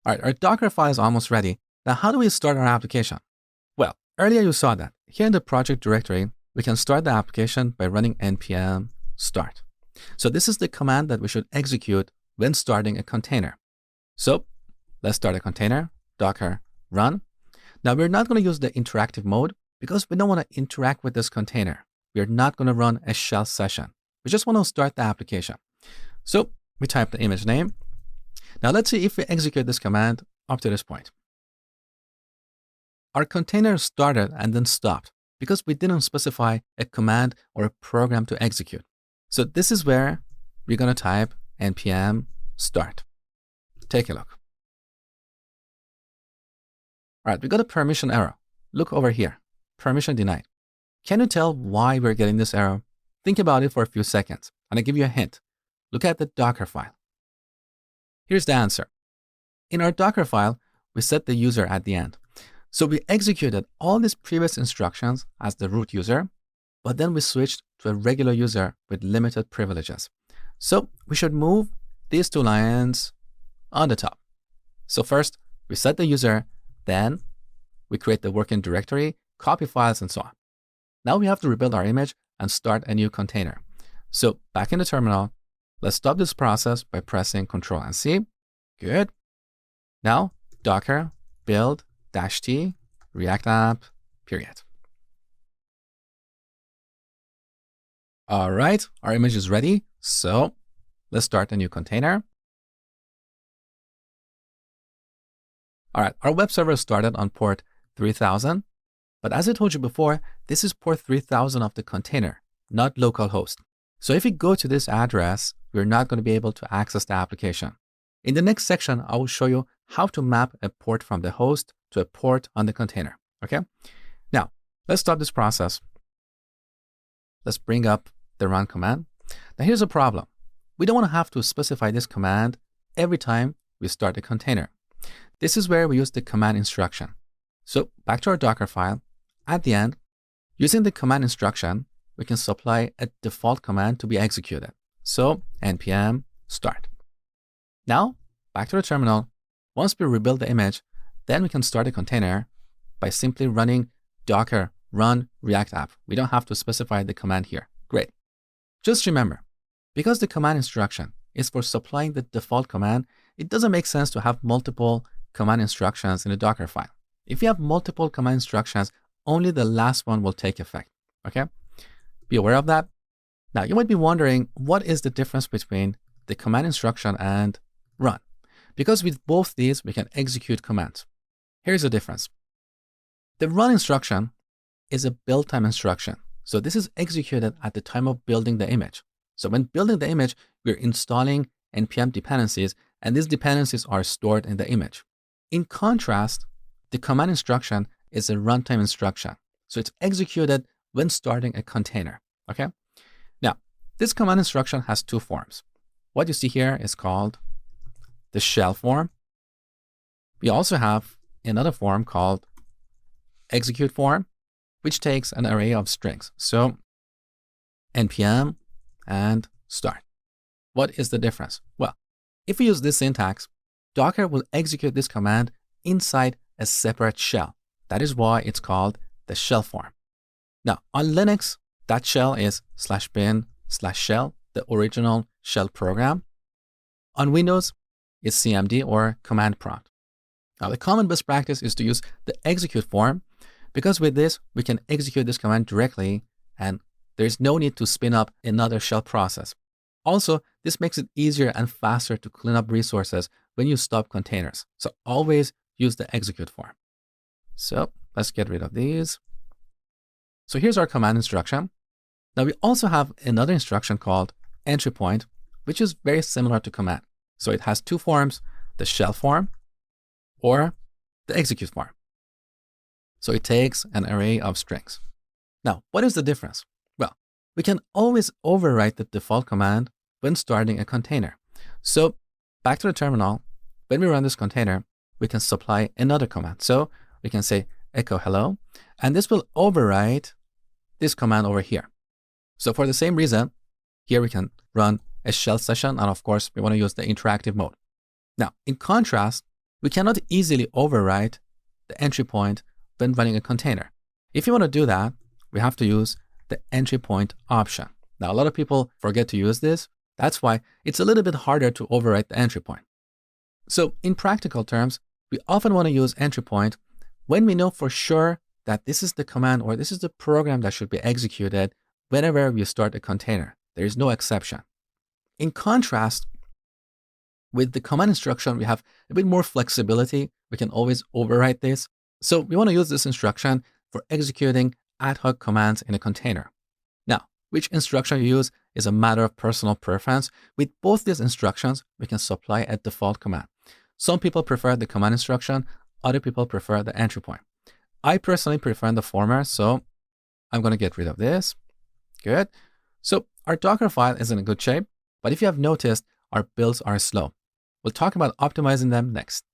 All right, our Docker file is almost ready. Now, how do we start our application? Well, earlier you saw that. Here in the project directory, we can start the application by running npm start. So this is the command that we should execute when starting a container. So let's start a container, docker run. Now we're not going to use the interactive mode because we don't want to interact with this container. We're not going to run a shell session. We just want to start the application. So we type the image name. Now let's see if we execute this command up to this point. Our container started and then stopped because we didn't specify a command or a program to execute. So this is where we're going to type npm start. Take a look. All right, we got a permission error. Look over here, permission denied. Can you tell why we're getting this error? Think about it for a few seconds, and I'll give you a hint. Look at the Docker file. Here's the answer. In our Docker file, we set the user at the end. So we executed all these previous instructions as the root user, but then we switched to a regular user with limited privileges. So we should move these two lines on the top. So first, we set the user, then we create the working directory, copy files, and so on. Now we have to rebuild our image and start a new container. So back in the terminal, let's stop this process by pressing Ctrl and C. Good. Now, docker build -t React app, period. All right, our image is ready. So let's start a new container. All right, our web server started on port 3000. But as I told you before, this is port 3000 of the container, not localhost. So if we go to this address, we're not going to be able to access the application. In the next section, I will show you how to map a port from the host to a port on the container. Okay? Now, let's stop this process. Let's bring up the run command. Now here's a problem. We don't want to have to specify this command every time we start a container. This is where we use the command instruction. So back to our Docker file. At the end, using the command instruction, we can supply a default command to be executed. So npm start. Now, back to the terminal. Once we rebuild the image, then we can start a container by simply running docker run React app. We don't have to specify the command here. Great. Just remember, because the command instruction is for supplying the default command, it doesn't make sense to have multiple command instructions in a Docker file. If you have multiple command instructions, only the last one will take effect. Okay? Be aware of that. Now, you might be wondering, what is the difference between the command instruction and run? Because with both these, we can execute commands. Here's the difference. The run instruction is a build time instruction. So this is executed at the time of building the image. So when building the image, we're installing npm dependencies, and these dependencies are stored in the image. In contrast, the command instruction is a runtime instruction. So it's executed when starting a container. Okay? Now, this command instruction has two forms. What you see here is called the shell form. We also have another form called execute form, which takes an array of strings. So npm and start. What is the difference? Well, if we use this syntax, Docker will execute this command inside a separate shell. That is why it's called the shell form. Now, on Linux, that shell is /bin/shell, the original shell program. On Windows, it's CMD or command prompt. Now, the common best practice is to use the execute form, because with this, we can execute this command directly, and there's no need to spin up another shell process. Also, this makes it easier and faster to clean up resources when you stop containers. So always use the execute form. So let's get rid of these. So here's our command instruction. Now we also have another instruction called entry point, which is very similar to command. So it has two forms, the shell form or the execute form. So it takes an array of strings. Now, what is the difference? Well, we can always overwrite the default command when starting a container. So back to the terminal, when we run this container, we can supply another command. So we can say echo hello, and this will override this command over here. So for the same reason, here we can run a shell session, and of course, we want to use the interactive mode. Now, in contrast, we cannot easily overwrite the entry point when running a container. If you want to do that, we have to use the entry point option. Now, a lot of people forget to use this. That's why it's a little bit harder to overwrite the entry point. So in practical terms, we often want to use entry point when we know for sure that this is the command or this is the program that should be executed whenever we start a container. There is no exception. In contrast, with the command instruction, we have a bit more flexibility. We can always overwrite this. So we want to use this instruction for executing ad hoc commands in a container. Now, which instruction you use is a matter of personal preference. With both these instructions, we can supply a default command. Some people prefer the command instruction, other people prefer the entry point. I personally prefer the former, so I'm going to get rid of this. Good. So our Docker file is in a good shape, but if you have noticed, our builds are slow. We'll talk about optimizing them next.